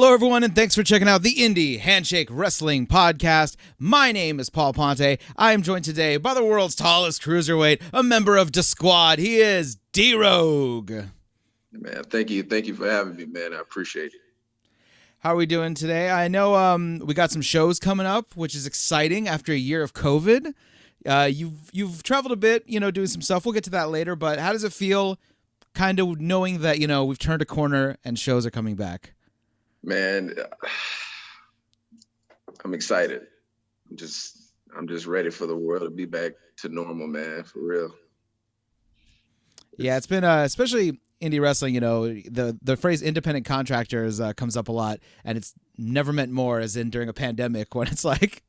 Hello, everyone, and thanks for checking out the Indy Handshake Wrestling Podcast. My name is Paul Ponte. I am joined today by the world's tallest cruiserweight, a member of the squad. He is D-Rogue. Man, thank you for having me, man. I appreciate it. How are we doing today? I know we got some shows coming up, which is exciting after a year of COVID. You've traveled a bit, doing some stuff. We'll get to that later, but how does it feel kind of knowing that, we've turned a corner and shows are coming back? Man, I'm excited. I'm just ready for the world to be back to normal, man, for real. Yeah, it's been especially indie wrestling, the phrase independent contractors comes up a lot, and it's never meant more as in during a pandemic when it's like,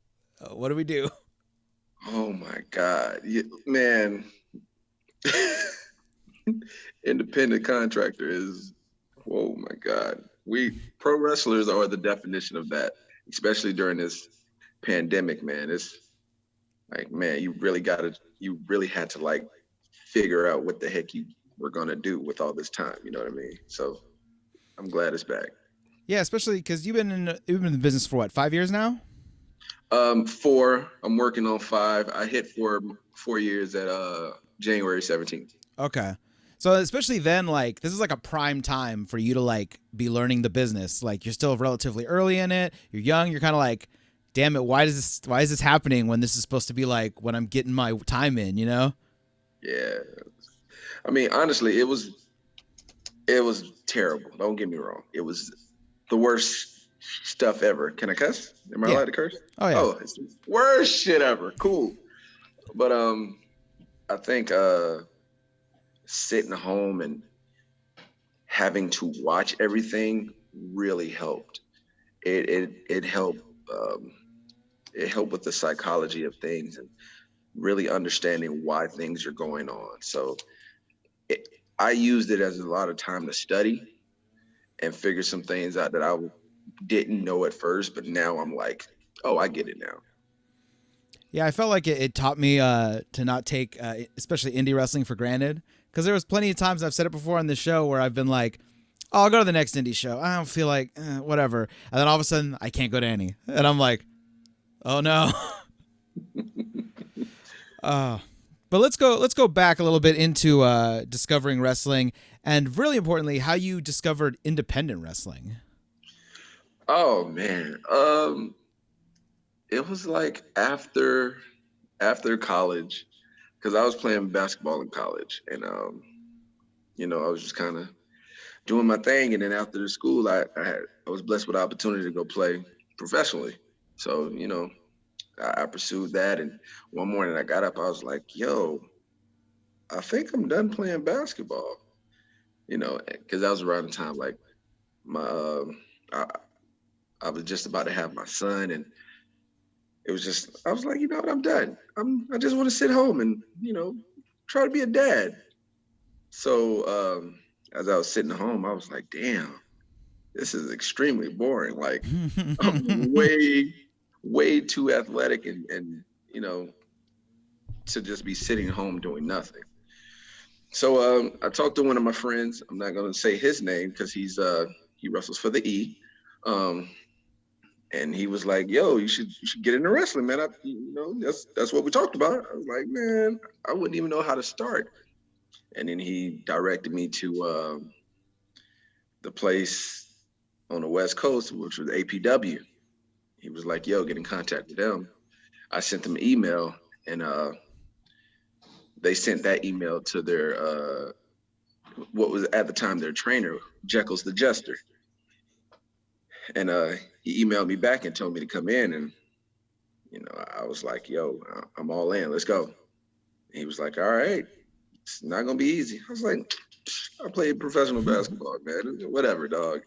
what do we do? Oh my God, man. Independent contractor is, oh my God. We pro wrestlers are the definition of that, especially during this pandemic, man. It's like, man, you really had to like figure out what the heck you were gonna do with all this time. You know what I mean? So I'm glad it's back. Yeah, especially because you've been in the business for what, 5 years now? 4. I'm working on 5. I hit 4 years at January 17th. Okay. So especially then, like, this is like a prime time for you to like be learning the business. Like, you're still relatively early in it. You're young. You're kind of like, damn it, why is this happening when this is supposed to be like when I'm getting my time in, Yeah. I mean, honestly, it was terrible. Don't get me wrong. It was the worst stuff ever. Can I cuss? Am I allowed to curse? Oh yeah. Oh, it's the worst shit ever. Cool. But I think sitting home and having to watch everything really helped. It helped. It helped with the psychology of things and really understanding why things are going on. So I used it as a lot of time to study and figure some things out that I didn't know at first, but now I'm like, oh, I get it now. Yeah, I felt like it taught me to not take, especially indie wrestling, for granted. Because there was plenty of times, I've said it before on the show, where I've been like, oh, I'll go to the next indie show. I don't feel like, whatever. And then all of a sudden, I can't go to any. And I'm like, oh no. But let's go back a little bit into discovering wrestling, and really importantly, how you discovered independent wrestling. Oh man, it was like after college, because I was playing basketball in college, and I was just kind of doing my thing, and then after the school, I was blessed with the opportunity to go play professionally. So I pursued that, and one morning I got up, I was like, yo, I think I'm done playing basketball, because that was around the time like I was just about to have my son, and it was just, I was like, you know what, I'm done. I just want to sit home and, try to be a dad. So as I was sitting at home, I was like, damn, this is extremely boring. Like, I'm way too athletic and to just be sitting home doing nothing. So I talked to one of my friends. I'm not going to say his name because he wrestles for the E. And he was like, yo, you should get into wrestling, man. That's what we talked about. I was like, man, I wouldn't even know how to start. And then he directed me to the place on the West Coast, which was APW. He was like, yo, get in contact with them. I sent them an email, and they sent that email to their, what was at the time their trainer, Jekyll's the Jester. And he emailed me back and told me to come in, and I was like, yo, I'm all in, let's go. And he was like, all right, it's not gonna be easy. I was like, I played professional basketball, man, whatever, dog.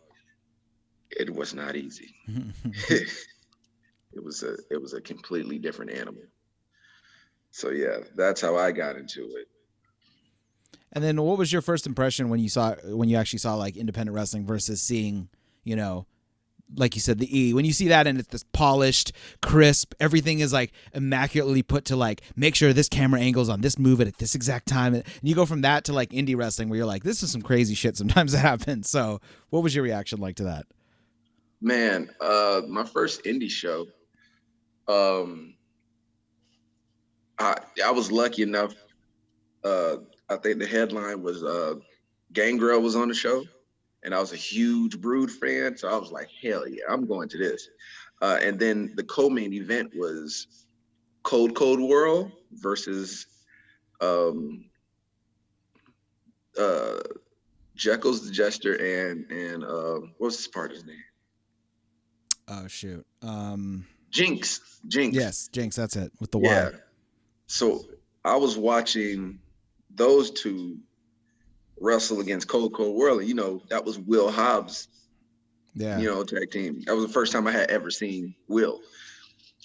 It was not easy. It was a completely different animal. So yeah, that's how I got into it. And then what was your first impression when you actually saw like independent wrestling versus seeing, like you said, the E? When you see that and it's this polished, crisp, everything is like immaculately put to like make sure this camera angle's on this move at this exact time. And you go from that to like indie wrestling where you're like, this is some crazy shit sometimes that happens. So what was your reaction like to that? Man, my first indie show, um, I was lucky enough. Uh, I think the headline was Gangrel was on the show, and I was a huge Brood fan, so I was like, hell yeah, I'm going to this. And then the co-main event was Cold World versus um, uh, Jekyll's the Jester and what's his partner's name? Oh shoot. Jinx. Yes, Jinx. That's it with the Yeah. Y. So I was watching those two wrestle against Cold World. And, that was Will Hobbs, Yeah. tag team. That was the first time I had ever seen Will.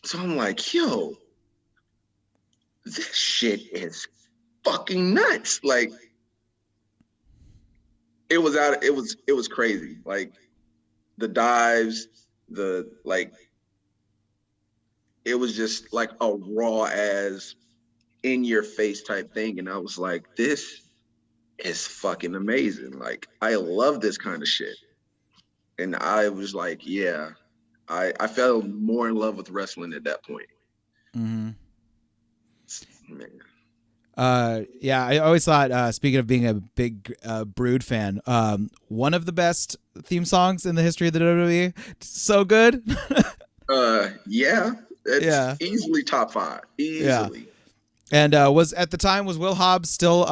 So I'm like, yo, this shit is fucking nuts. Like, it was crazy. Like the dives, it was just like a raw as in your face type thing. And I was like, this is fucking amazing. Like, I love this kind of shit. And I was like, yeah, I fell more in love with wrestling at that point. Mm-hmm. Man. Yeah, I always thought, speaking of being a big Brood fan, one of the best theme songs in the history of the WWE. So good. Yeah, it's easily top 5. Easily. Yeah. And was Will Hobbs still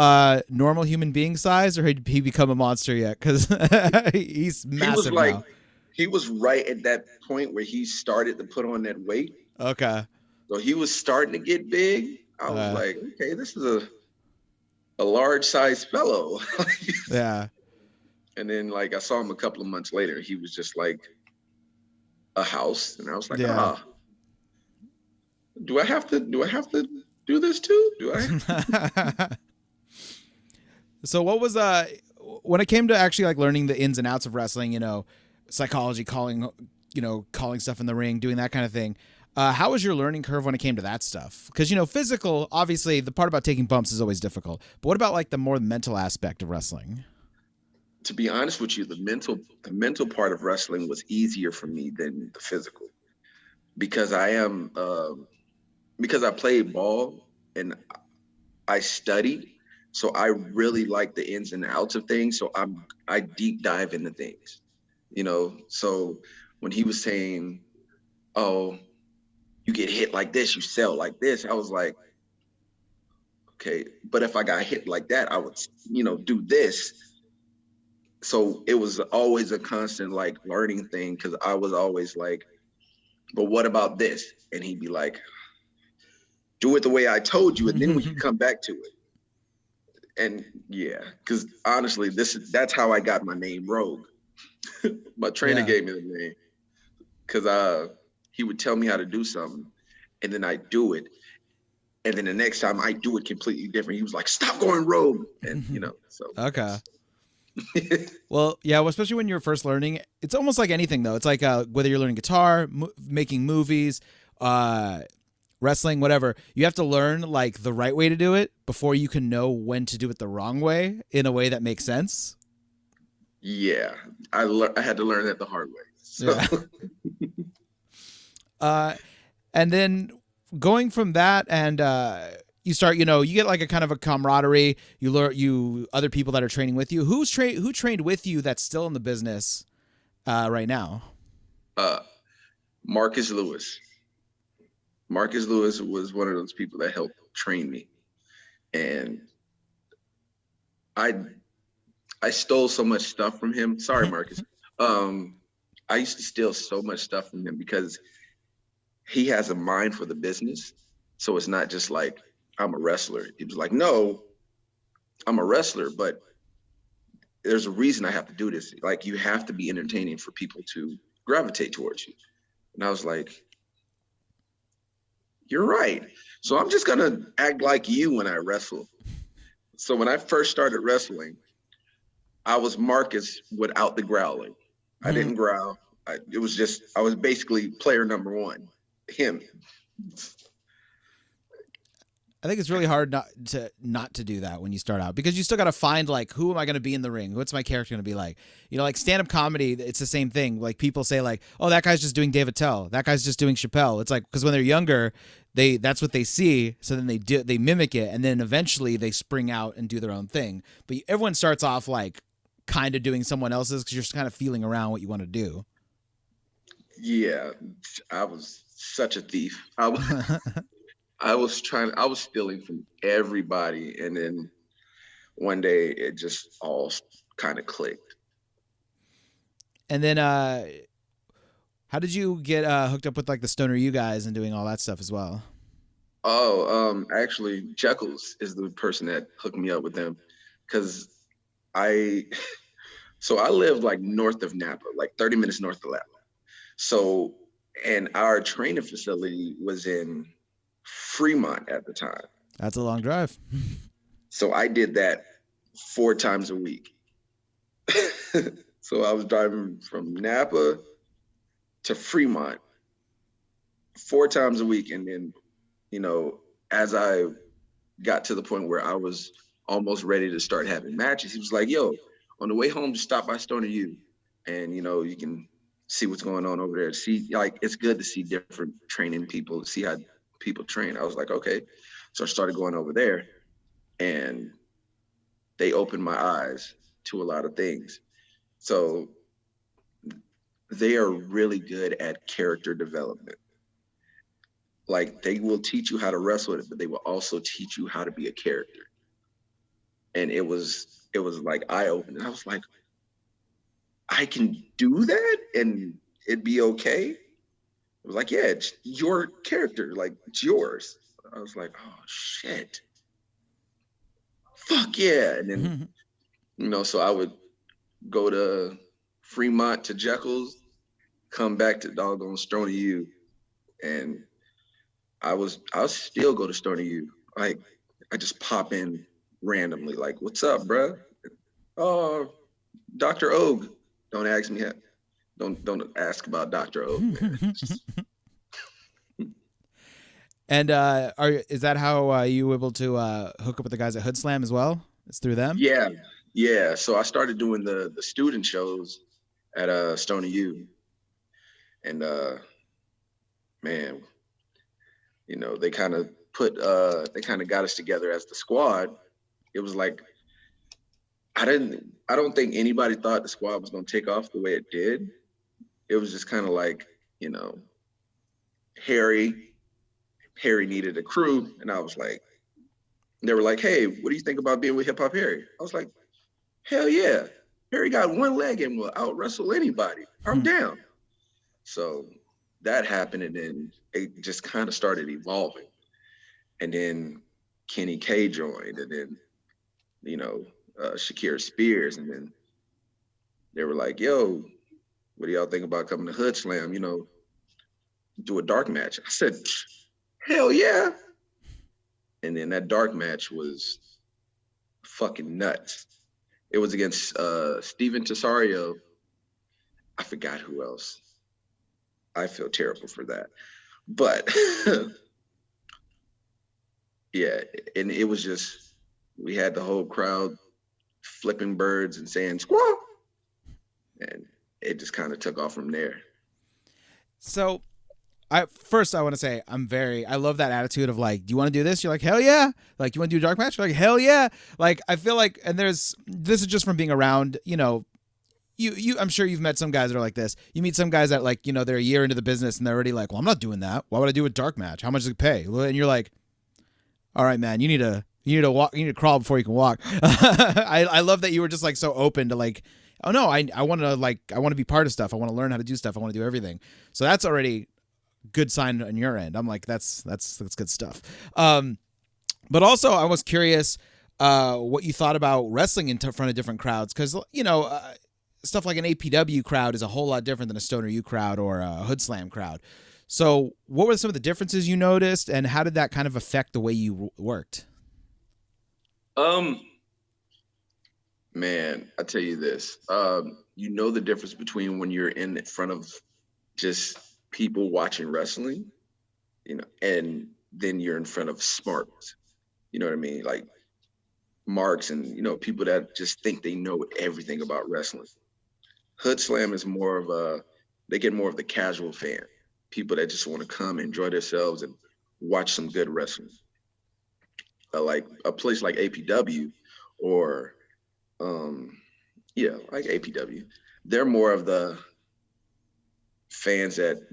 normal human being size, or had he become a monster yet? Because he's massive now. He was right at that point where he started to put on that weight. Okay. So he was starting to get big. I was like, okay, this is a large size fellow. Yeah. And then I saw him a couple of months later. He was just like a house, and I was like, do I have to do this too? Do I? So what was when it came to actually learning the ins and outs of wrestling, psychology, calling stuff in the ring, doing that kind of thing. How was your learning curve when it came to that stuff? Because, physical, obviously the part about taking bumps is always difficult, but what about the more mental aspect of wrestling? To be honest with you, the mental part of wrestling was easier for me than the physical, because because I played ball and I studied. So I really like the ins and outs of things. So I deep dive into things, so when he was saying, oh, you get hit like this, you sell like this, I was like, okay, but if I got hit like that, I would, do this. So it was always a constant learning thing, because I was always like, but what about this? And he'd be like, do it the way I told you, and then we can come back to it. And yeah, because honestly, that's how I got my name Rogue. My trainer gave me the name, because he would tell me how to do something, and then I do it, and then the next time I do it completely different. He was like, "Stop going rogue," and so. Okay. Well, yeah, especially when you're first learning, it's almost like anything though. It's like whether you're learning guitar, making movies, wrestling, whatever. You have to learn the right way to do it before you can know when to do it the wrong way in a way that makes sense. Yeah, I had to learn that the hard way. So. Yeah. And then going from that, and you start, you get a kind of a camaraderie. You learn other people that are training with you. Who trained with you that's still in the business right now? Marcus Lewis. Marcus Lewis was one of those people that helped train me, and I stole so much stuff from him. Sorry, Marcus. I used to steal so much stuff from him because he has a mind for the business. So it's not just I'm a wrestler. He was like, no, I'm a wrestler, but there's a reason I have to do this. You have to be entertaining for people to gravitate towards you. And I was like, you're right. So I'm just going to act like you when I wrestle. So when I first started wrestling, I was Marcus without the growling. I didn't growl. I was basically player number one, him. I think it's really hard not to do that when you start out, because you still got to find like, who am I going to be in the ring? What's my character going to be like? You know, like stand up comedy, it's the same thing. Like people say like, oh, that guy's just doing Dave Attell. That guy's just doing Chappelle. It's like, because when they're younger, that's what they see. So then they mimic it. And then eventually they spring out and do their own thing. But everyone starts off like kind of doing someone else's, because you're just kind of feeling around what you want to do. Yeah, I was such a thief. I was stealing from everybody, and then one day it just all kind of clicked. And then, how did you get hooked up with like the Stoner U guys and doing all that stuff as well? Oh, actually, Jekyll's is the person that hooked me up with them, because I, so I lived like north of Napa, like 30 minutes north of Napa. So, and our training facility was in Fremont at the time. That's a long drive. So I did that 4 times a week. So I was driving from Napa to Fremont 4 times a week. And then, you know, as I got to the point where I was almost ready to start having matches, he was like, yo, on the way home, just stop by Stoner U, and, you know, you can see what's going on over there. See, like, it's good to see different training people, see how people train. I was like, okay. So I started going over there, and they opened my eyes to a lot of things. So they are really good at character development. Like, they will teach you how to wrestle it, but they will also teach you how to be a character. And it was like eye-opening. I was like, I can do that and it'd be okay. It was like, yeah, it's your character, like it's yours. I was like, oh shit. Fuck yeah. And then, you know, so I would go to Fremont to Jekyll's, come back to doggone Stoner U, and I was still go to Stoner U. Like, I just pop in randomly, like, what's up, bruh? Oh, Dr. Og. Don't ask me. Don't ask about Dr. Og. And is that how you were able to hook up with the guys at Hoodslam as well? It's through them? Yeah. So I started doing the student shows at Stoner U, and man, you know, they kind of got us together as the squad. It was like, I don't think anybody thought the squad was going to take off the way it did. It was just kind of like, you know, Harry needed a crew. And I was like, they were like, hey, what do you think about being with Hip Hop Harry? I was like, hell yeah. Harry got one leg and will out wrestle anybody. I'm down. So that happened. And then it just kind of started evolving. And then Kenny K joined, and then, you know, Shakira Spears, and then they were like, yo, what do y'all think about coming to Hoodslam, you know, do a dark match? I said, hell yeah. And then that dark match was fucking nuts. It was against Steven Tesario. I forgot who else. I feel terrible for that. But yeah, and it was just, we had the whole crowd flipping birds and saying squawk, and it just kind of took off from there. So I want to say I love that attitude of like, do you want to do this? You're like, hell yeah. Like, you want to do a dark match? You're like, hell yeah. Like, I feel like, and this is just from being around, you know, I'm sure you've met some guys that are like this. You meet some guys that, like, you know, they're a year into the business and they're already like, well, I'm not doing that. Why would I do a dark match? How much does it pay? And you're like, all right, man, you need to walk, you need to crawl before you can walk. I love that you were just like so open to like, oh no, I want to be part of stuff. I want to learn how to do stuff. I want to do everything. So that's already good sign on your end. I'm like, that's good stuff. But also I was curious what you thought about wrestling in front of different crowds, because, you know, stuff like an APW crowd is a whole lot different than a Stoner U crowd or a Hoodslam crowd. So what were some of the differences you noticed, and how did that kind of affect the way you worked? Man, I tell you this, you know, the difference between when you're in front of just people watching wrestling, you know, and then you're in front of smart you know what I mean? Like marks and, people that just think they know everything about wrestling. Hoodslam is more of they get more of the casual fan, people that just want to come enjoy themselves and watch some good wrestling. Like a place like APW or, um, yeah, like APW, they're more of the fans that,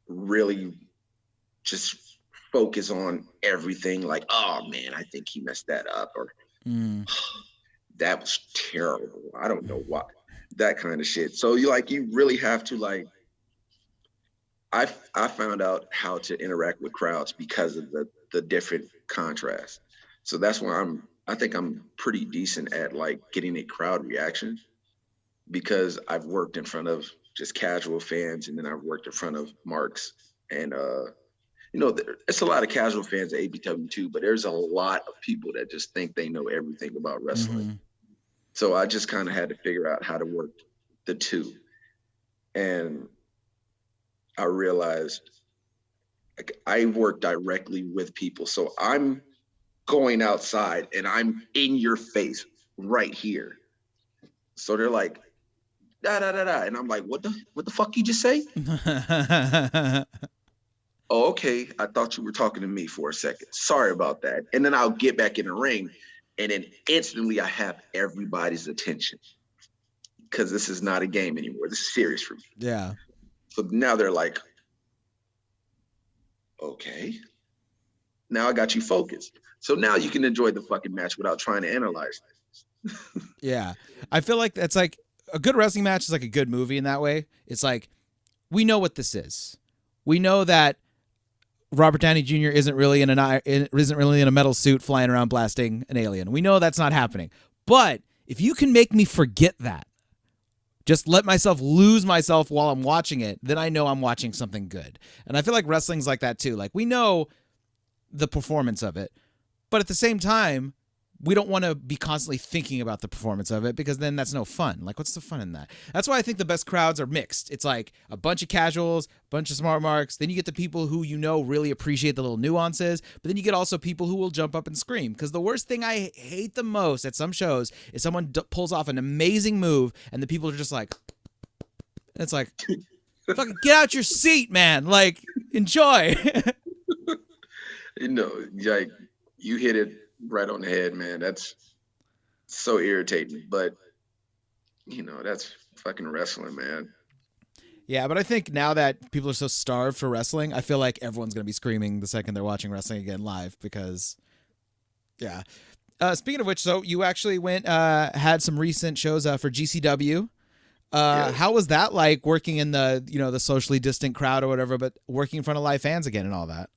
really just focus on everything like, oh man, I think he messed that up, or Mm. that was terrible. I don't know why. That kind of shit. So you really have to I found out how to interact with crowds because of the different contrast. So that's why I think I'm pretty decent at like getting a crowd reaction, because I've worked in front of just casual fans, and then I've worked in front of marks, and it's a lot of casual fans at ABW too, but there's a lot of people that just think they know everything about wrestling. Hmm. So I just kind of had to figure out how to work the two. And I realized, like, I work directly with people. So I'm going outside and I'm in your face right here. So they're like, da da da da. And I'm like, what the fuck you just say? Oh, okay. I thought you were talking to me for a second. Sorry about that. And then I'll get back in the ring, and then instantly I have everybody's attention, because this is not a game anymore. This is serious for me. Yeah. So now they're like, okay, now I got you focused. So now you can enjoy the fucking match without trying to analyze. Yeah. I feel like that's like a good wrestling match is like a good movie in that way. It's like, we know what this is. We know that Robert Downey Jr. isn't really in a metal suit flying around blasting an alien. We know that's not happening. But if you can make me forget that, just let myself lose myself while I'm watching it, then I know I'm watching something good. And I feel like wrestling's like that too. Like, we know the performance of it, but at the same time, we don't want to be constantly thinking about the performance of it, because then that's no fun. Like, what's the fun in that? That's why I think the best crowds are mixed. It's like a bunch of casuals, a bunch of smart marks. Then you get the people who really appreciate the little nuances. But then you get also people who will jump up and scream. Because the worst thing I hate the most at some shows is someone pulls off an amazing move and the people are just like, and it's like, fucking get out your seat, man. Like, enjoy. Like, you hit it right on the head, man. That's so irritating, but that's fucking wrestling, man. Yeah, but I think now that people are so starved for wrestling, I feel like everyone's going to be screaming the second they're watching wrestling again live, because, yeah. Speaking of which, so you actually had some recent shows for GCW. Yes. How was that like, working in the, the socially distant crowd or whatever, but working in front of live fans again and all that?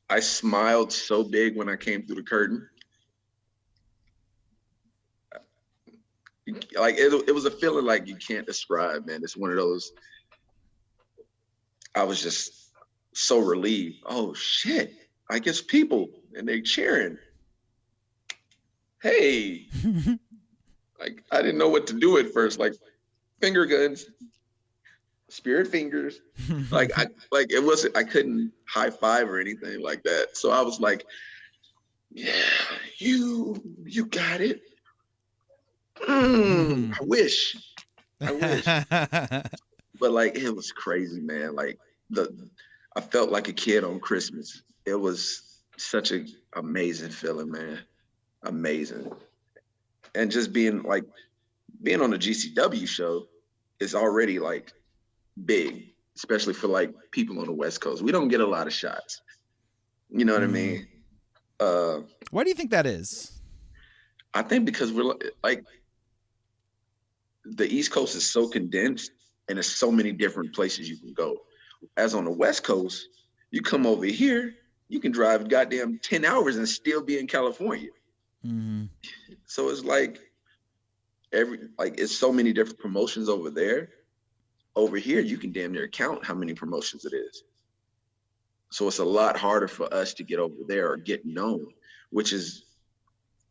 I smiled so big when I came through the curtain. Like, it was a feeling like you can't describe, man. It's one of those, I was just so relieved. Oh shit, I guess people, and they cheering. Hey, like, I didn't know what to do at first. Like, finger guns, spirit fingers. Like, it wasn't, I couldn't high five or anything like that. So I was like, yeah, you got it. I wish. But like, it was crazy, man. Like, I felt like a kid on Christmas. It was such an amazing feeling, man. Amazing. And just being on a GCW show is already like big, especially for like people on the West Coast. We don't get a lot of shots. You know what I mean? Why do you think that is? I think because we're like, the East Coast is so condensed, and there's so many different places you can go. As on the West Coast, you come over here, you can drive goddamn 10 hours and still be in California. Mm-hmm. So it's like it's so many different promotions over there. Over here, you can damn near count how many promotions it is. So it's a lot harder for us to get over there or get known, which is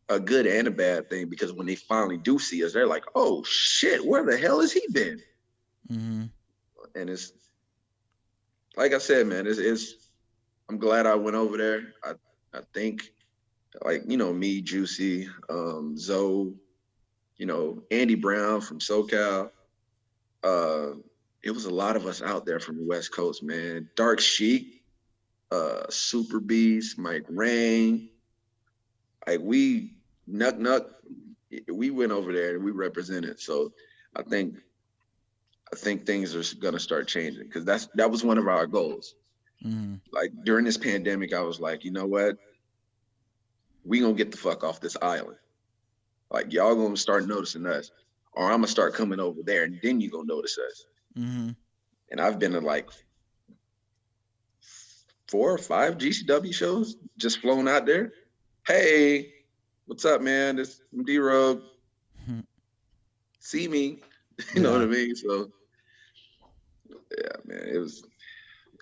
a good and a bad thing, because when they finally do see us, they're like, oh shit, where the hell has he been? Mm-hmm. And it's like I said, man, it's I'm glad I went over there. I think like, me, Juicy, Zoe, Andy Brown from SoCal. Uh, it was a lot of us out there from the West Coast, man. Dark Sheik, Super Beast, Mike Rain. Like Nuck, we went over there and we represented. So I think I think things are gonna start changing because that was one of our goals. Mm-hmm. Like during this pandemic, I was like, you know what? We gonna get the fuck off this island. Like y'all gonna start noticing us, or I'm gonna start coming over there, and then you gonna notice us. Mm-hmm. And I've been to like 4 or 5 GCW shows, just flown out there. Hey, what's up, man? This D Rogue. See me. You know what I mean? So yeah, man,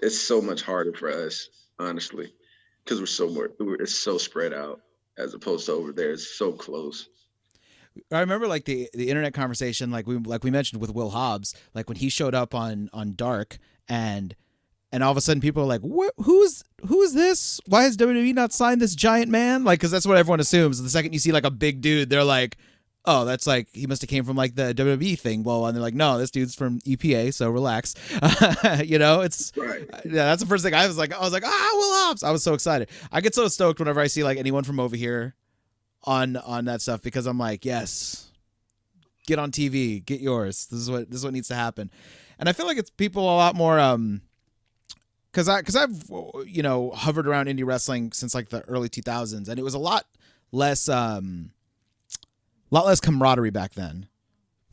it's so much harder for us, honestly, because it's so spread out as opposed to over there. It's so close. I remember like the internet conversation, like we mentioned with Will Hobbs, like when he showed up on Dark, and all of a sudden people are like, who is this? Why has WWE not signed this giant man? Like, because that's what everyone assumes. The second you see like a big dude, they're like, oh, that's like he must have came from like the WWE thing. Well, and they're like, no, this dude's from EPA, so relax. It's right. Yeah, that's the first thing I was like, Will Hobbs. I was so excited. I get so stoked whenever I see like anyone from over here on that stuff, because I'm like, yes, get on TV, get yours. This is what needs to happen. And I feel like it's people a lot more because I've hovered around indie wrestling since like the early 2000s, and it was a lot less camaraderie back then.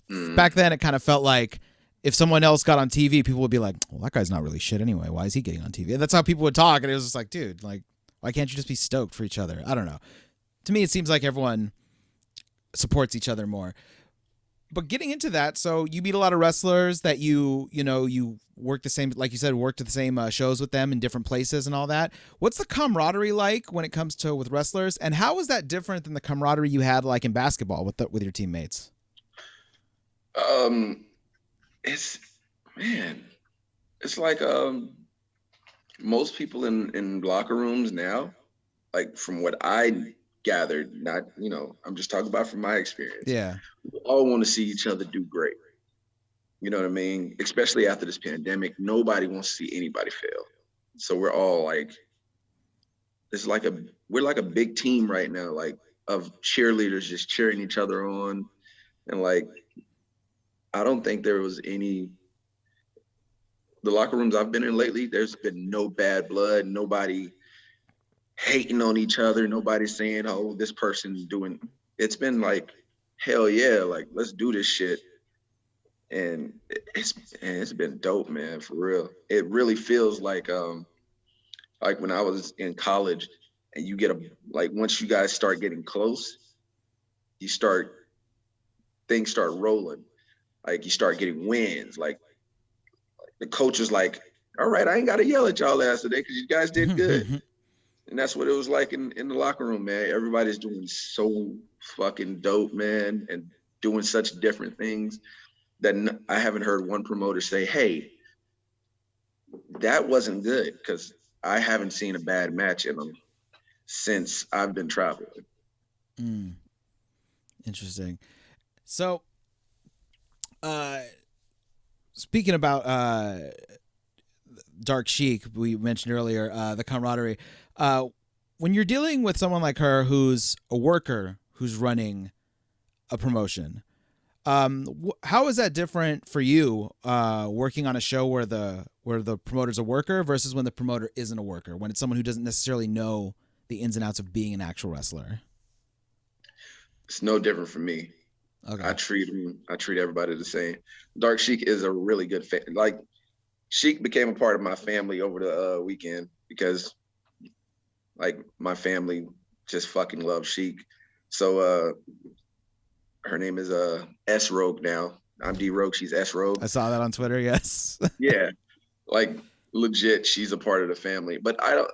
Back then it kind of felt like if someone else got on TV, people would be like, well, that guy's not really shit anyway, why is he getting on TV? And that's how people would talk, and it was just like, dude, like, why can't you just be stoked for each other? I don't know. To me, it seems like everyone supports each other more. But getting into that, so you meet a lot of wrestlers that you work the same, like you said, worked at the same shows with them in different places and all that. What's the camaraderie like when it comes to with wrestlers, and how is that different than the camaraderie you had like in basketball with your teammates? It's it's like most people in locker rooms now, like from what I gathered, not I'm just talking about from my experience. Yeah, we all want to see each other do great. You know what I mean? Especially after this pandemic, nobody wants to see anybody fail. So we're all like, we're like a big team right now, like of cheerleaders just cheering each other on. And like, I don't think there was the locker rooms I've been in lately, there's been no bad blood, nobody hating on each other, nobody saying, oh, this person's doing, it's been like, hell yeah, like let's do this shit. And it's been dope, man, for real. It really feels like when I was in college and you get once you guys start getting close, things start rolling. Like you start getting wins. Like the coach is like, all right, I ain't got to yell at y'all last today because you guys did good. And that's what it was like in the locker room, man. Everybody's doing so fucking dope, man, and doing such different things that I haven't heard one promoter say, hey, that wasn't good, because I haven't seen a bad match in them since I've been traveling. Interesting. So, speaking about Dark Sheik, we mentioned earlier, the camaraderie. When you're dealing with someone like her who's a worker who's running a promotion, how is that different for you working on a show where the promoter's a worker versus when the promoter isn't a worker, when it's someone who doesn't necessarily know the ins and outs of being an actual wrestler? It's no different for me. Okay. I treat everybody the same. Dark Sheik is a really good fan. Like, Sheik became a part of my family over the weekend because, like, my family just fucking loves Sheik. So her name is S Rogue now. I'm D Rogue. She's S Rogue. I saw that on Twitter. Yes. Yeah, like legit, she's a part of the family. But I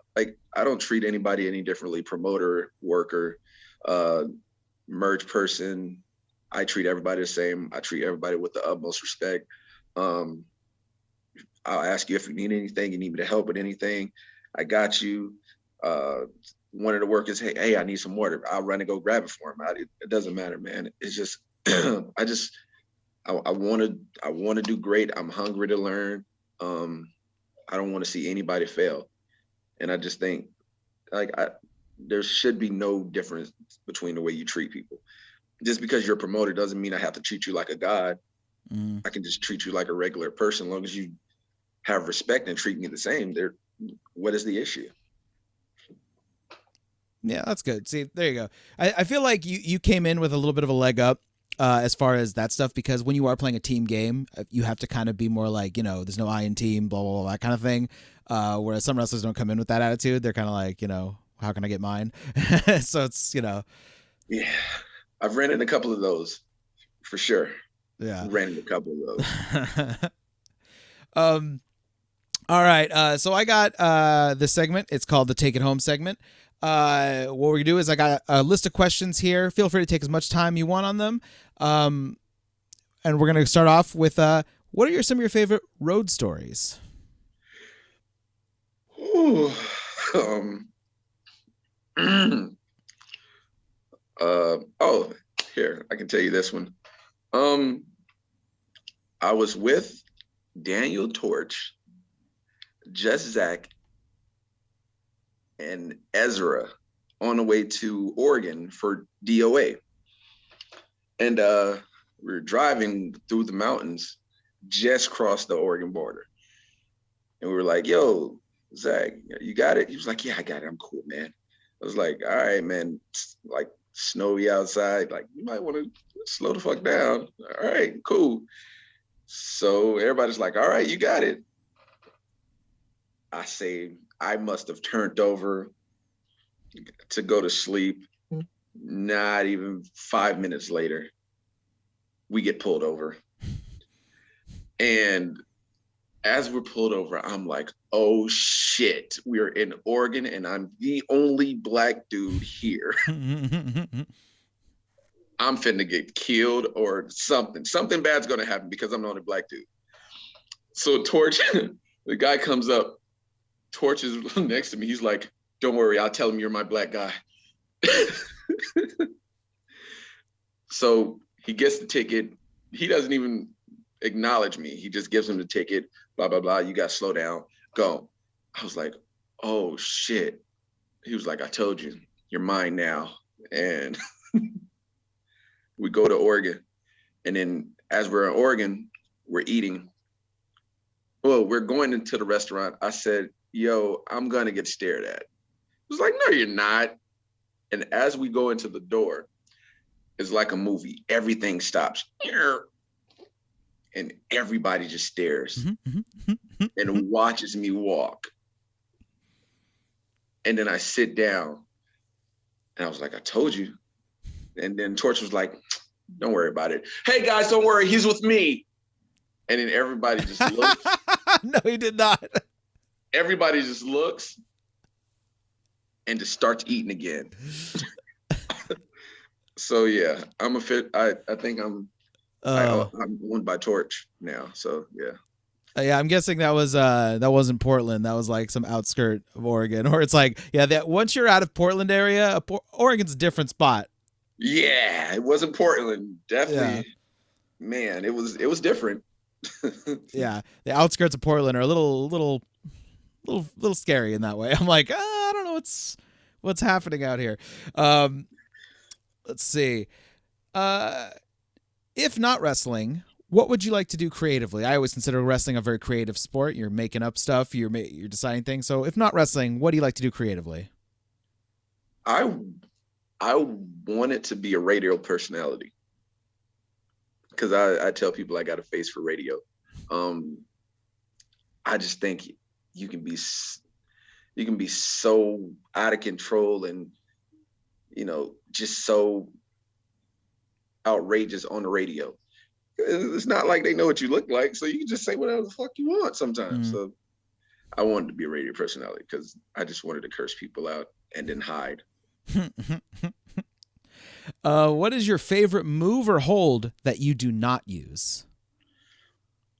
don't treat anybody any differently. Promoter, worker, merge person. I treat everybody the same. I treat everybody with the utmost respect. I'll ask you if you need anything, you need me to help with anything. I got you. One of the workers, hey, I need some water. I'll run and go grab it for him. It doesn't matter, man. It's just, I want to do great. I'm hungry to learn. I don't want to see anybody fail. And I just think there should be no difference between the way you treat people. Just because you're a promoter doesn't mean I have to treat you like a god. I can just treat you like a regular person, as long as you have respect and treat me the same. What is the issue? Yeah, that's good. See, there you go. I feel like you came in with a little bit of a leg up as far as that stuff, because when you are playing a team game, you have to kind of be more like, there's no I in team, blah, blah, blah, that kind of thing. Whereas some wrestlers don't come in with that attitude. They're kind of like, how can I get mine? So it's, Yeah, I've ran into a couple of those for sure. Yeah. Ran into a couple of those. All right. So I got this segment. It's called the Take It Home segment. What we're gonna do is I got a list of questions here. Feel free to take as much time you want on them. And we're gonna start off with what are some of your favorite road stories? Ooh, here, I can tell you this one. I was with Daniel Torch, Just Zach, and Ezra on the way to Oregon for DOA. And we were driving through the mountains, just crossed the Oregon border. And we were like, yo, Zach, you got it? He was like, yeah, I got it. I'm cool, man. I was like, all right, man, it's like snowy outside. Like, you might want to slow the fuck down. All right, cool. So everybody's like, all right, you got it. I say, I must have turned over to go to sleep. Not even 5 minutes later, we get pulled over. And as we're pulled over, I'm like, oh shit, we're in Oregon and I'm the only black dude here. I'm finna get killed or something. Something bad's gonna happen because I'm the only black dude. So Torch, the guy comes up, Torch is next to me. He's like, don't worry, I'll tell him you're my black guy. So he gets the ticket. He doesn't even acknowledge me. He just gives him the ticket, blah, blah, blah. You got to slow down, go. I was like, oh shit. He was like, I told you, you're mine now. And we go to Oregon. And then as we're in Oregon, we're eating. Well, we're going into the restaurant. I said, yo, I'm going to get stared at. He was like, no, you're not. And as we go into the door, it's like a movie. Everything stops. And everybody just stares and watches me walk. And then I sit down and I was like, I told you. And then Torch was like, don't worry about it. Hey guys, don't worry, he's with me. And then everybody just looks. No, he did not. Everybody just looks and just starts eating again. So yeah, I'm a fit. I think I'm owned by Torch now. So yeah. Yeah, I'm guessing that wasn't Portland. That was like some outskirt of Oregon, or it's like, yeah, that once you're out of Portland area, Oregon's a different spot. Yeah, it wasn't Portland. Definitely, yeah. Man, it was different. Yeah, the outskirts of Portland are a little scary in that way. I'm like, I don't know what's happening out here. Let's see. If not wrestling, what would you like to do creatively? I always consider wrestling a very creative sport. You're making up stuff. You're deciding things. So if not wrestling, what do you like to do creatively? I want it to be a radio personality, because I tell people I got a face for radio. I just think you can be so out of control and, just so outrageous on the radio. It's not like they know what you look like, so you can just say whatever the fuck you want sometimes. So I wanted to be a radio personality because I just wanted to curse people out and then hide. What is your favorite move or hold that you do not use?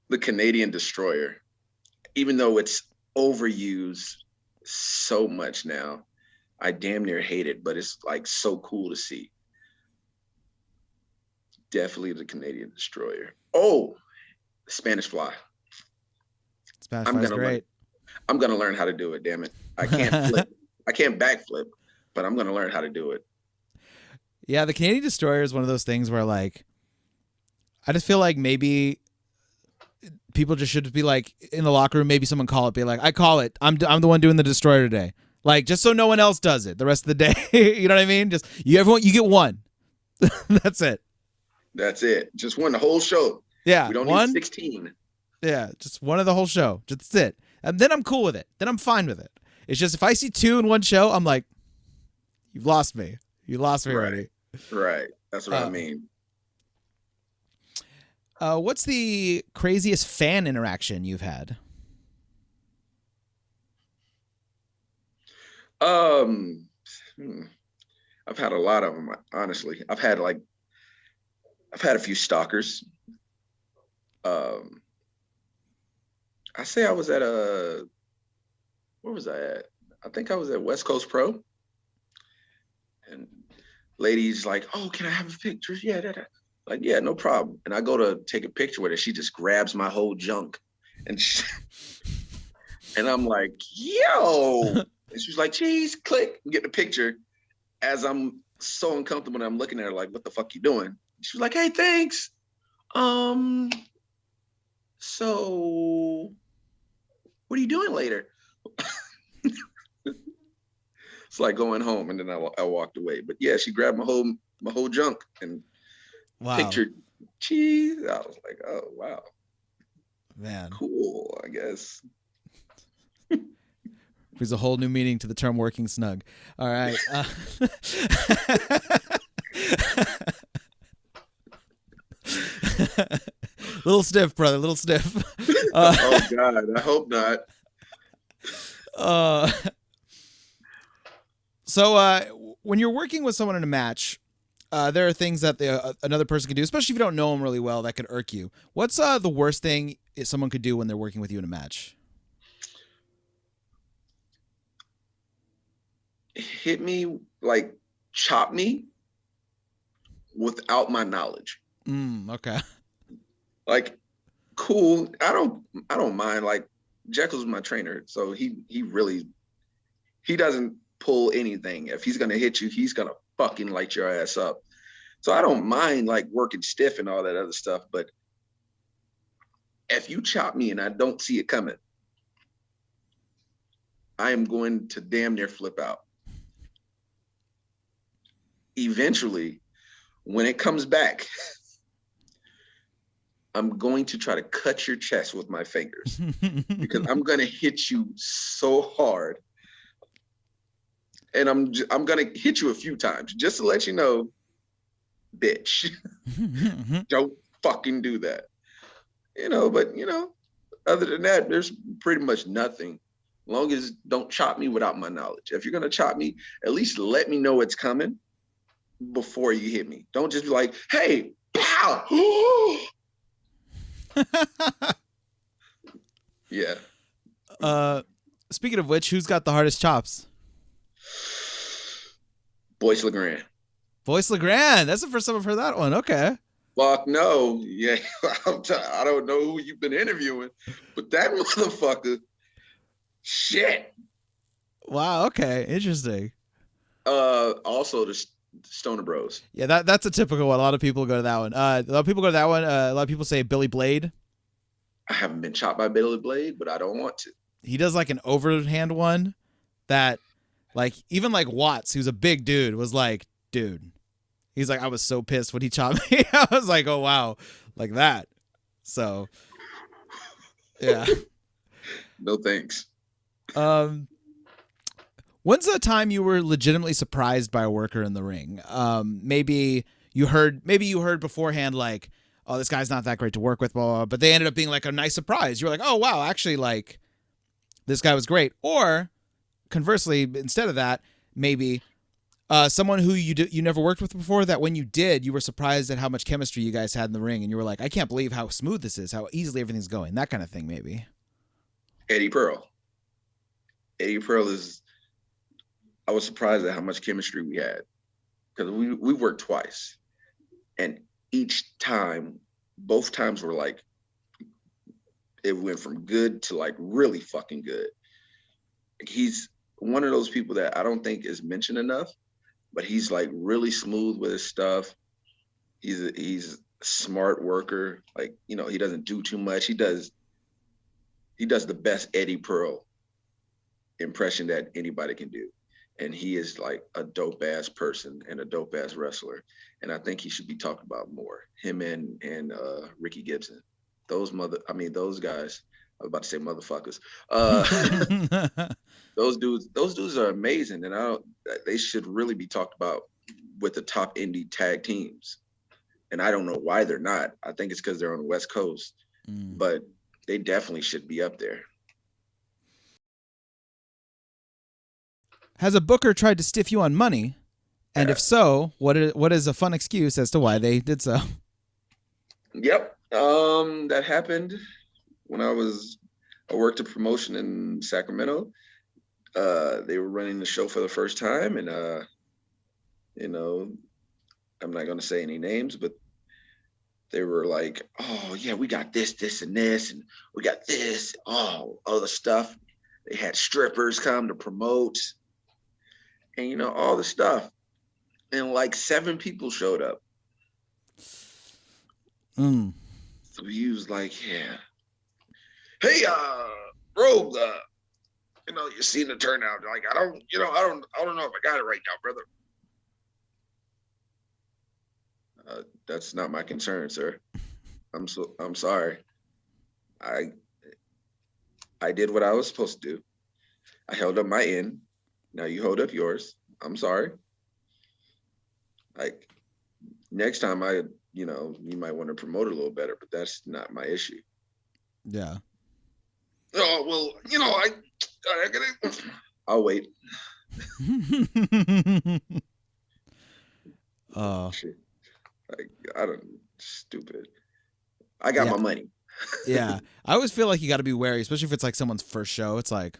The Canadian Destroyer. even though it's overused so much now, I damn near hate it, but it's like so cool to see. Definitely the Canadian destroyer. Oh, Spanish fly. Spanish fly is great. I'm gonna learn how to do it. Damn it, I can't flip. I can't backflip, but I'm gonna learn how to do it. Yeah, the Canadian destroyer is one of those things where like, I just feel like maybe people just should be like in the locker room. Maybe someone call it, be like, I call it. I'm the one doing the destroyer today. Like just so no one else does it the rest of the day. You know what I mean? Just you get one. That's it. That's it. Just one the whole show. Yeah, we don't need 16. Yeah, just one of the whole show. Just it. And then I'm cool with it. Then I'm fine with it. It's just if I see two in one show, I'm like, you've lost me. You lost me already. Right. That's what I mean. What's the craziest fan interaction you've had? I've had a lot of them, honestly. I've had a few stalkers. I say I was at where was I at? I think I was at West Coast Pro. And ladies like, oh, can I have a picture? Yeah, like, yeah, no problem. And I go to take a picture with her. She just grabs my whole junk. And and I'm like, yo. And she's like, geez, click, and get the picture. As I'm so uncomfortable and I'm looking at her like, what the fuck you doing? She was like, hey, thanks. So what are you doing later? It's like going home, and then I walked away. But yeah, she grabbed my whole junk and pictured cheese. I was like, oh wow, man, cool. I guess there's a whole new meaning to the term "working snug." All right. Little stiff, brother. Little stiff. Oh God, I hope not. So when you're working with someone in a match, there are things that another person can do, especially if you don't know them really well, that could irk you. What's the worst thing someone could do when they're working with you in a match? Hit me, like chop me without my knowledge. Okay. Like, cool. I don't mind. Like, Jekyll's my trainer, so he doesn't pull anything. If he's gonna hit you, he's gonna fucking light your ass up. So I don't mind like working stiff and all that other stuff. But if you chop me and I don't see it coming, I am going to damn near flip out. Eventually, when it comes back, I'm going to try to cut your chest with my fingers because I'm going to hit you so hard. And I'm going to hit you a few times just to let you know, bitch, don't fucking do that. But other than that, there's pretty much nothing. Long as don't chop me without my knowledge. If you're going to chop me, at least let me know it's coming before you hit me. Don't just be like, hey, pow. Yeah. Speaking of which, who's got the hardest chops? Boyce LeGrand. Boyce LeGrand. That's the first time I've heard that one. Okay. Fuck no. Yeah. I don't know who you've been interviewing, but that motherfucker, shit. Wow. Okay. Interesting. Also the Stoner Bros. Yeah, that's a typical one. A lot of people go to that one. A lot of people go to that one. A lot of people say Billy Blade. I haven't been chopped by Billy Blade, but I don't want to. He does like an overhand one that, like, even like Watts, who's a big dude, was like, dude. He's like, I was so pissed when he chopped me. I was like, oh wow, like that. So, yeah. No thanks. When's the time you were legitimately surprised by a worker in the ring? Maybe you heard beforehand, like, oh, this guy's not that great to work with, blah, blah, blah, but they ended up being like a nice surprise. You were like, oh, wow, actually, like, this guy was great. Or conversely, instead of that, maybe someone who you never worked with before, that when you did, you were surprised at how much chemistry you guys had in the ring. And you were like, I can't believe how smooth this is, how easily everything's going. That kind of thing, maybe. Eddie Pearl. Eddie Pearl is. I was surprised at how much chemistry we had because we worked twice, and each time, both times were like it went from good to like really fucking good. He's one of those people that I don't think is mentioned enough, but he's like really smooth with his stuff. He's a smart worker. Like, you know, he doesn't do too much. He does the best Eddie Pearl impression that anybody can do. And he is like a dope ass person and a dope ass wrestler. And I think he should be talked about more. Him and Ricky Gibson. Those guys. I was about to say motherfuckers. Those dudes are amazing, and they should really be talked about with the top indie tag teams. And I don't know why they're not. I think it's because they're on the West Coast, but they definitely should be up there. Has a booker tried to stiff you on money? And if so, what is a fun excuse as to why they did so? Yep. That happened when I worked a promotion in Sacramento. They were running the show for the first time, and you know, I'm not gonna say any names, but they were like, "Oh yeah, we got this, and this, and we got this, all other stuff." They had strippers come to promote, and you know, all the stuff. And like 7 people showed up. So he was like, "Yeah, hey, bro, you know, you seen the turnout. Like, I don't know if I got it right now, brother." That's not my concern, sir. I'm sorry. I did what I was supposed to do. I held up my end. Now you hold up yours. I'm sorry. Like, next time you might want to promote it a little better, but that's not my issue. Yeah. Oh, well, you know, I'll wait. Oh. Shit. Like, stupid. I got my money. Yeah. I always feel like you got to be wary, especially if it's like someone's first show. It's like,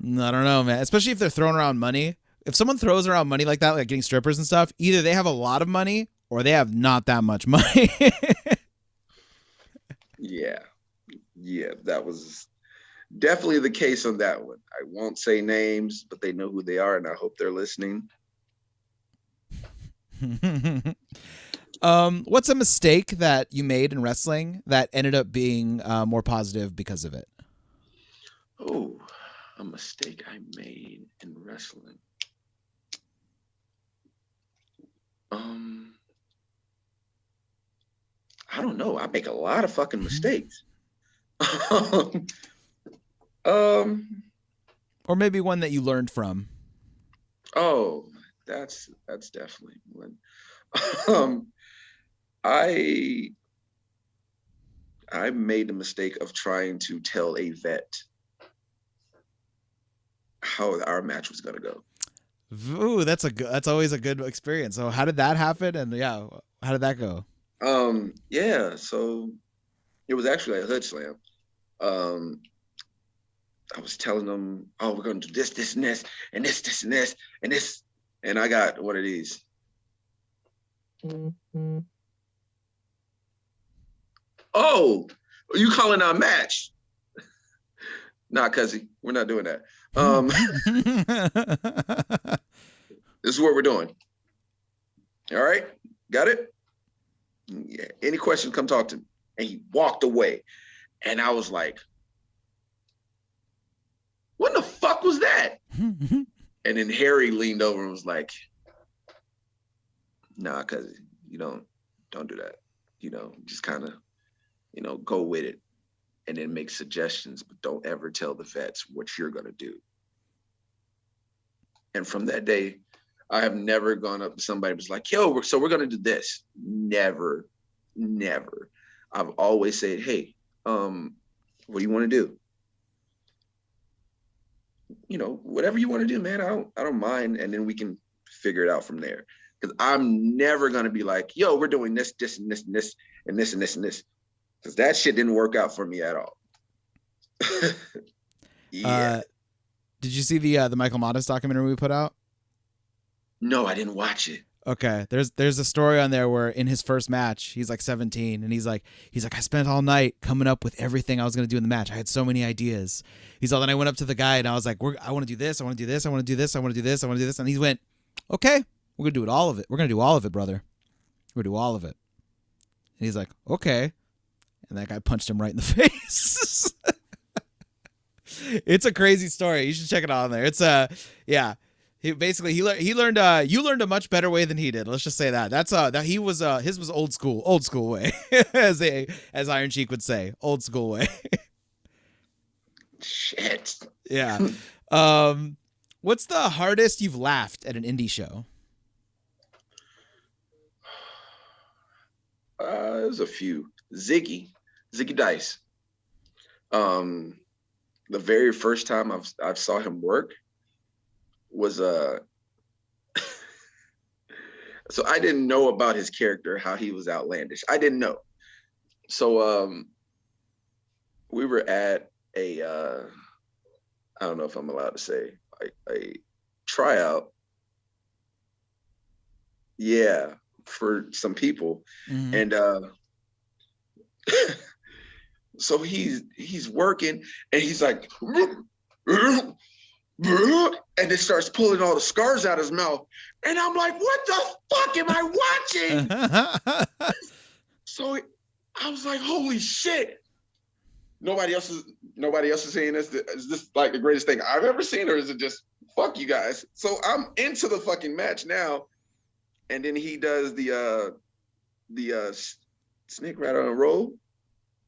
I don't know, man. Especially if they're throwing around money. If someone throws around money like that, like getting strippers and stuff, either they have a lot of money or they have not that much money. Yeah, that was definitely the case on that one. I won't say names, but they know who they are, and I hope they're listening. What's a mistake that you made in wrestling that ended up being more positive because of it? Oh, a mistake I made in wrestling. I don't know. I make a lot of fucking mistakes. Or maybe one that you learned from. Oh, that's definitely one. I made the mistake of trying to tell a vet how our match was gonna go. Ooh, that's always a good experience. So how did that happen? And how did that go? Yeah, so it was actually a Hoodslam. I was telling them, "Oh, we're gonna do this, this, and this, and this, this, and this, and this," and I got one of these. Oh, are you calling our match? Nah, cuzzy, we're not doing that. This is what we're doing. All right, got it? Yeah. Any questions, come talk to me. And he walked away. And I was like, what the fuck was that? And then Harry leaned over and was like, "Nah, cuz don't do that. Just kind of, go with it and then make suggestions, but don't ever tell the vets what you're gonna do." And from that day, I have never gone up to somebody and was like, "Yo, so we're gonna do this." Never. I've always said, "Hey, what do you want to do? Whatever you want to do, man. I don't mind, and then we can figure it out from there." Because I'm never gonna be like, "Yo, we're doing this, this, and this, and this, and this, and this, and this," because that shit didn't work out for me at all. Yeah. Did you see the Michael Modest documentary we put out? No, I didn't watch it. Okay, there's a story on there where in his first match, he's like 17, and he's like I spent all night coming up with everything I was gonna do in the match. I had so many ideas. He's all, then I went up to the guy and I was like, I want to do this, I want to do this, I want to do this, I want to do this, I want to do this, and he went, okay, we're gonna do it all of it. We're gonna do all of it, brother. We're gonna do all of it. And he's like, okay, and that guy punched him right in the face. It's a crazy story. You should check it out on there. It's yeah. He basically he learned you learned a much better way than he did. Let's just say that. That's that he was his was old school way, as Iron Sheik would say, old school way. Shit. Yeah. What's the hardest you've laughed at an indie show? There's a few. Ziggy Dice. The very first time I saw him work was so I didn't know about his character, how he was outlandish. I didn't know. So we were at a I don't know if I'm allowed to say a tryout. Yeah, for some people. Mm-hmm. And so he's working and he's like and it starts pulling all the scars out of his mouth. And I'm like, what the fuck am I watching? So I was like, holy shit. Nobody else is saying this. Is this like the greatest thing I've ever seen, or is it just fuck you guys? So I'm into the fucking match now. And then he does the snake rattle and roll.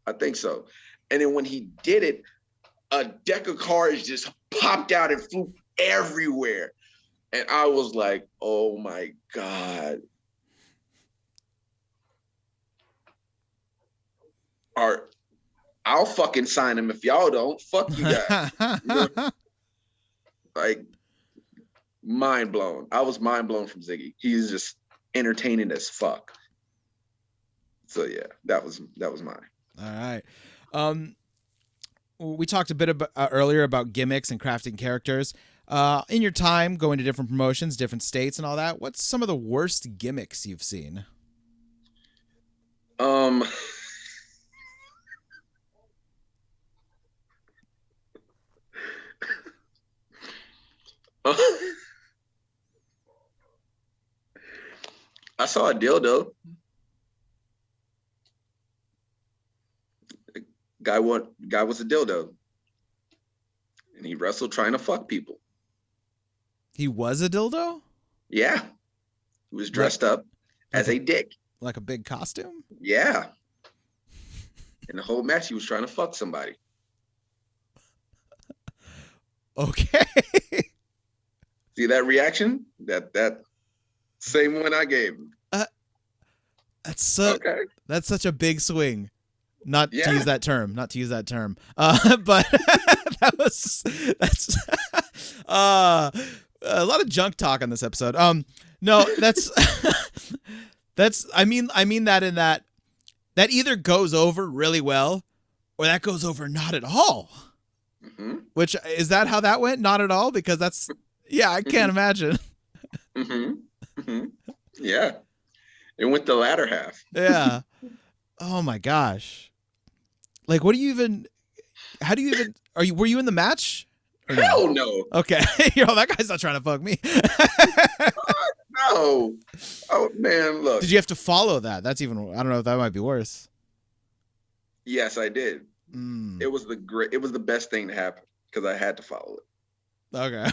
I think so. And then when he did it, a deck of cards just popped out and flew everywhere. And I was like, oh my God. I'll fucking sign him if y'all don't. Fuck you guys. You know? Like, mind blown. I was mind blown from Ziggy. He's just entertaining as fuck. So yeah, that was mine. All right. We talked a bit about, earlier about gimmicks and crafting characters. In your time going to different promotions, different states and all that, what's some of the worst gimmicks you've seen? I saw a dildo. Guy was a dildo, and he wrestled trying to fuck people. He was a dildo? Yeah, he was dressed up as a dick, like a big costume. Yeah, in the whole match, he was trying to fuck somebody. Okay. See that reaction? That same one I gave him. That's such a big swing. Not to use that term. But that's a lot of junk talk on this episode. No, that's I mean that in that either goes over really well or that goes over not at all. Mm-hmm. Which is that how that went? Not at all, because that's I can't imagine. Mm-hmm. Mm-hmm. Yeah, it went the latter half. Yeah. Oh my gosh. Like, how do you even were you in the match? Hell no. Okay. That guy's not trying to fuck me. No. Oh man, look. Did you have to follow that? That's even, I don't know if that might be worse. Yes, I did. It was the best thing to happen because I had to follow it. Okay.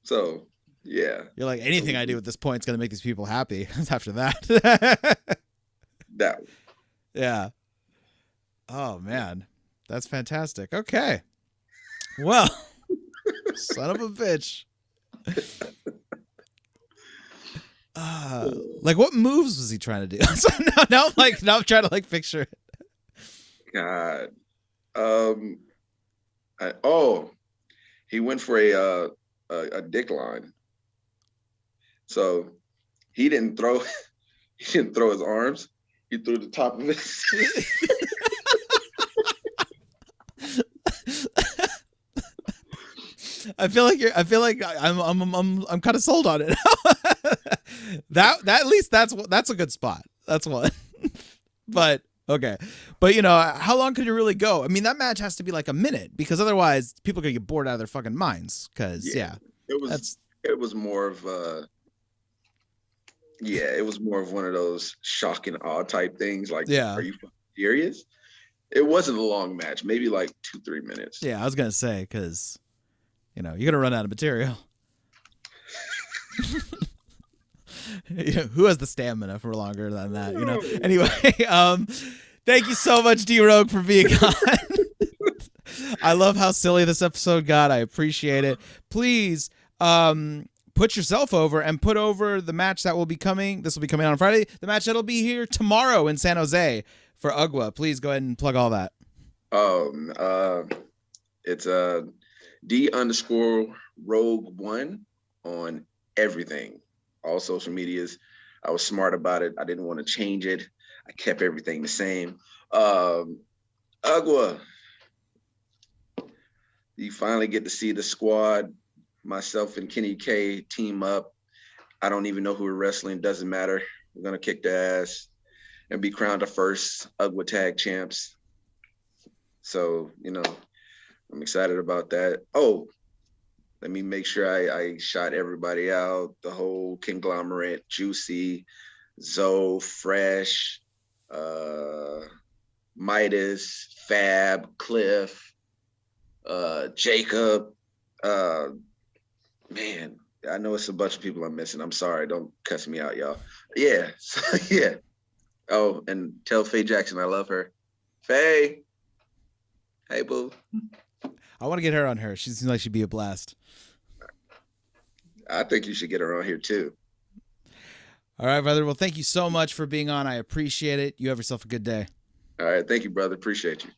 So, yeah. You're like, anything I do at this point is going to make these people happy. After that. That. Yeah. Oh, man. That's fantastic. Okay. Well, son of a bitch. Like, what moves was he trying to do? So now I'm trying to picture it. God. He went for a dick line. So he didn't throw his arms. He threw the top of his. I feel like I'm kind of sold on it. that at least that's a good spot. That's one. But okay. But how long could you really go? I mean, that match has to be like a minute because otherwise people are gonna get bored out of their fucking minds. Cause it was more of it was more of one of those shock and awe type things. Like, are you serious? It wasn't a long match, maybe like 2-3 minutes. Yeah, I was gonna say because you're gonna run out of material. Who has the stamina for longer than that? Anyway, thank you so much, D-Rogue, for being on. I love how silly this episode got. I appreciate it. Please put yourself over and put over the match that will be coming. This will be coming on Friday. The match that'll be here tomorrow in San Jose for UGWA. Please go ahead and plug all that. It's D_Rogue1 on everything. All social medias. I was smart about it. I didn't want to change it. I kept everything the same. UGWA. You finally get to see the squad. Myself and Kenny K team up. I don't even know who we're wrestling. Doesn't matter. We're going to kick their ass and be crowned the first UGWA tag champs. So, I'm excited about that. Oh, let me make sure I shot everybody out. The whole conglomerate, Juicy, Zoe, Fresh, Midas, Fab, Cliff, Jacob. Man, I know it's a bunch of people I'm missing. I'm sorry. Don't cuss me out, y'all. Yeah. So, yeah. Oh, and tell Faye Jackson I love her. Faye. Hey, boo. I want to get her on her. She seems like she'd be a blast. I think you should get her on here too. All right, brother. Well, thank you so much for being on. I appreciate it. You have yourself a good day. All right. Thank you, brother. Appreciate you.